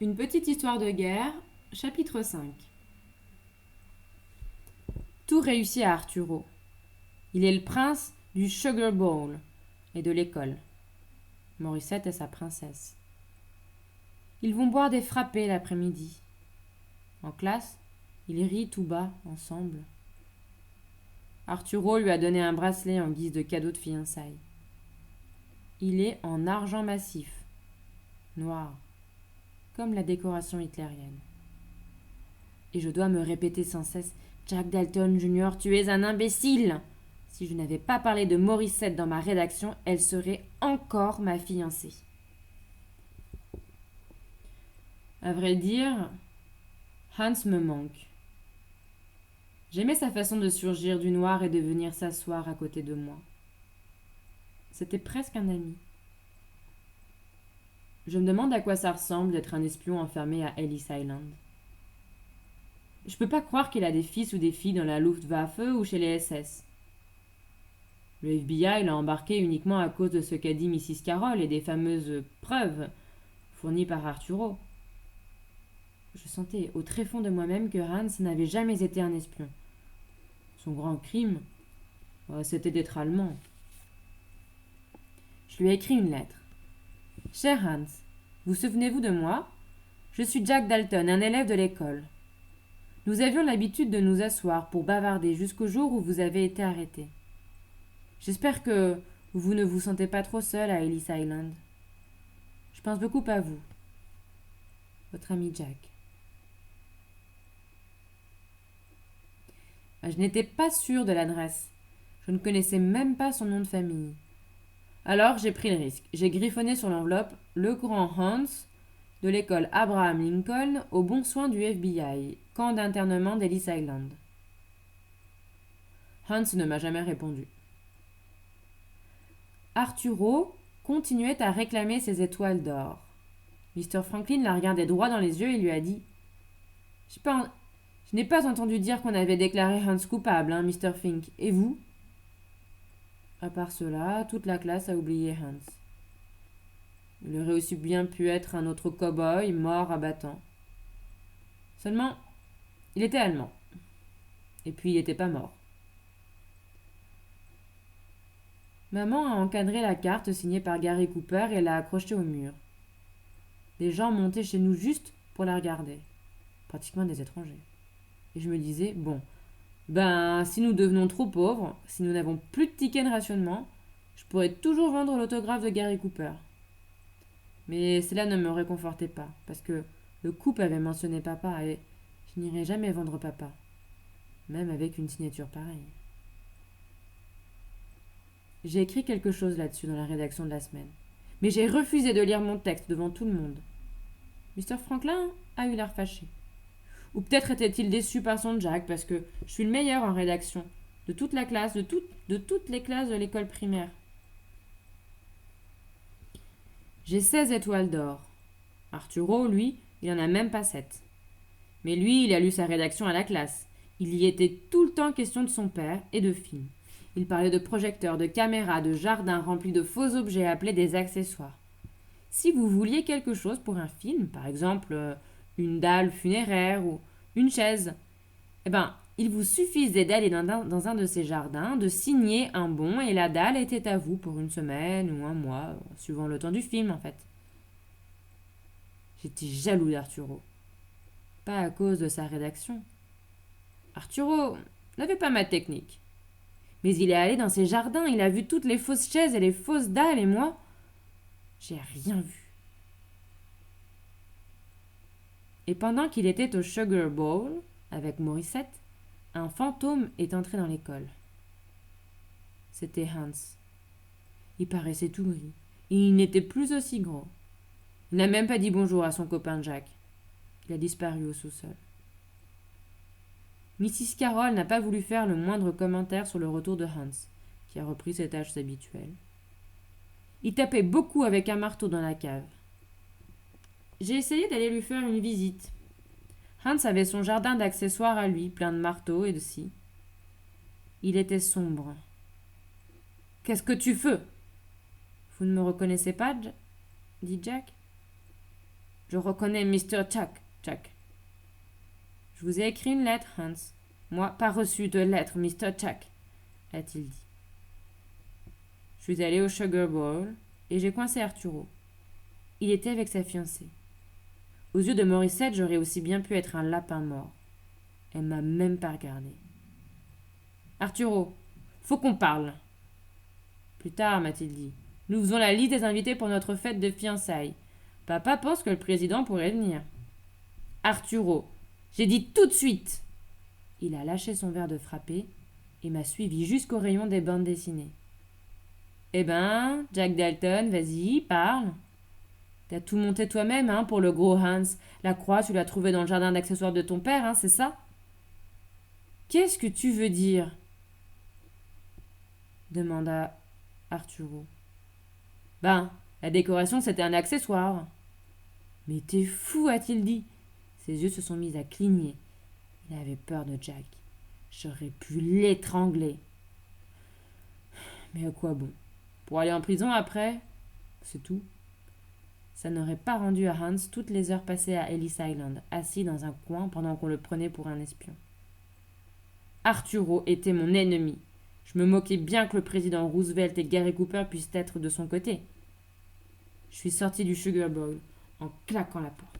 Une petite histoire de guerre, chapitre 5. Tout réussit à Arturo. Il est le prince du Sugar Bowl et de l'école. Morissette est sa princesse. Ils vont boire des frappés l'après-midi. En classe, ils rient tout bas, ensemble. Arturo lui a donné un bracelet en guise de cadeau de fiançailles. Il est en argent massif, noir, comme la décoration hitlérienne. Et je dois me répéter sans cesse « Jack Dalton Jr., tu es un imbécile !» Si je n'avais pas parlé de Morissette dans ma rédaction, elle serait encore ma fiancée. À vrai dire, Hans me manque. J'aimais sa façon de surgir du noir et de venir s'asseoir à côté de moi. C'était presque un ami. Je me demande à quoi ça ressemble d'être un espion enfermé à Ellis Island. Je peux pas croire qu'il a des fils ou des filles dans la Luftwaffe ou chez les SS. Le FBI l'a embarqué uniquement à cause de ce qu'a dit Mrs. Carroll et des fameuses preuves fournies par Arturo. Je sentais au tréfonds de moi-même que Hans n'avait jamais été un espion. Son grand crime, c'était d'être allemand. Je lui ai écrit une lettre. « Cher Hans, vous souvenez-vous de moi ? Je suis Jack Dalton, un élève de l'école. Nous avions l'habitude de nous asseoir pour bavarder jusqu'au jour où vous avez été arrêté. J'espère que vous ne vous sentez pas trop seul à Ellis Island. Je pense beaucoup à vous. Votre ami Jack. » Je n'étais pas sûre de l'adresse. Je ne connaissais même pas son nom de famille. Alors j'ai pris le risque. J'ai griffonné sur l'enveloppe « Le grand Hans de l'école Abraham Lincoln aux bons soins du FBI, camp d'internement d'Ellis Island. » Hans ne m'a jamais répondu. Arturo continuait à réclamer ses étoiles d'or. Mr. Franklin la regardait droit dans les yeux et lui a dit « Je n'ai pas entendu dire qu'on avait déclaré Hans coupable, hein, Mr. Fink. Et vous ?» À part cela, toute la classe a oublié Hans. Il aurait aussi bien pu être un autre cow-boy mort à battant. Seulement, il était allemand. Et puis il n'était pas mort. Maman a encadré la carte signée par Gary Cooper et l'a accrochée au mur. Des gens montaient chez nous juste pour la regarder. Pratiquement des étrangers. Et je me disais, bon, si nous devenons trop pauvres, si nous n'avons plus de tickets de rationnement, je pourrais toujours vendre l'autographe de Gary Cooper. Mais cela ne me réconfortait pas, parce que le couple avait mentionné papa et je n'irai jamais vendre papa, même avec une signature pareille. J'ai écrit quelque chose là-dessus dans la rédaction de la semaine, mais j'ai refusé de lire mon texte devant tout le monde. Mr. Franklin a eu l'air fâché. Ou peut-être était-il déçu par son Jack, parce que je suis le meilleur en rédaction, de toute la classe, de toutes les classes de l'école primaire. J'ai 16 étoiles d'or. Arturo, lui, il en a même pas 7. Mais lui, il a lu sa rédaction à la classe. Il y était tout le temps question de son père et de films. Il parlait de projecteurs, de caméras, de jardins remplis de faux objets appelés des accessoires. Si vous vouliez quelque chose pour un film, par exemple une dalle funéraire ou une chaise, il vous suffisait d'aller dans un de ces jardins, de signer un bon et la dalle était à vous pour une semaine ou un mois, suivant le temps du film en fait. J'étais jaloux d'Arturo. Pas à cause de sa rédaction. Arturo n'avait pas ma technique. Mais il est allé dans ces jardins, il a vu toutes les fausses chaises et les fausses dalles et moi, j'ai rien vu. Et pendant qu'il était au Sugar Bowl avec Morissette, un fantôme est entré dans l'école. C'était Hans. Il paraissait tout gris. Et il n'était plus aussi gros. Il n'a même pas dit bonjour à son copain Jack. Il a disparu au sous-sol. Mrs. Carroll n'a pas voulu faire le moindre commentaire sur le retour de Hans, qui a repris ses tâches habituelles. Il tapait beaucoup avec un marteau dans la cave. J'ai essayé d'aller lui faire une visite. Hans avait son jardin d'accessoires à lui, plein de marteaux et de scies. Il était sombre. « Qu'est-ce que tu fais ?»« Vous ne me reconnaissez pas, dit Jack. » Je reconnais Mr. Chuck. Je vous ai écrit une lettre, Hans. Moi, pas reçu de lettre, Mr. Chuck, a-t-il dit. Je suis allé au Sugar Bowl et j'ai coincé Arturo. Il était avec sa fiancée. Aux yeux de Morissette, j'aurais aussi bien pu être un lapin mort. Elle m'a même pas regardé. Arturo, faut qu'on parle. Plus tard, m'a-t-il dit. Nous faisons la liste des invités pour notre fête de fiançailles. Papa pense que le président pourrait venir. Arturo, j'ai dit tout de suite. Il a lâché son verre de frappé et m'a suivi jusqu'au rayon des bandes dessinées. Eh ben, Jack Dalton, vas-y, parle. T'as tout monté toi-même, hein, pour le gros Hans. La croix, tu l'as trouvée dans le jardin d'accessoires de ton père, hein, c'est ça? Qu'est-ce que tu veux dire? Demanda Arturo. Ben, la décoration, c'était un accessoire. Mais t'es fou, a-t-il dit. Ses yeux se sont mis à cligner. Il avait peur de Jack. J'aurais pu l'étrangler. Mais à quoi bon? Pour aller en prison après? C'est tout. Ça n'aurait pas rendu à Hans toutes les heures passées à Ellis Island, assis dans un coin pendant qu'on le prenait pour un espion. Arturo était mon ennemi. Je me moquais bien que le président Roosevelt et Gary Cooper puissent être de son côté. Je suis sorti du Sugar Bowl en claquant la porte.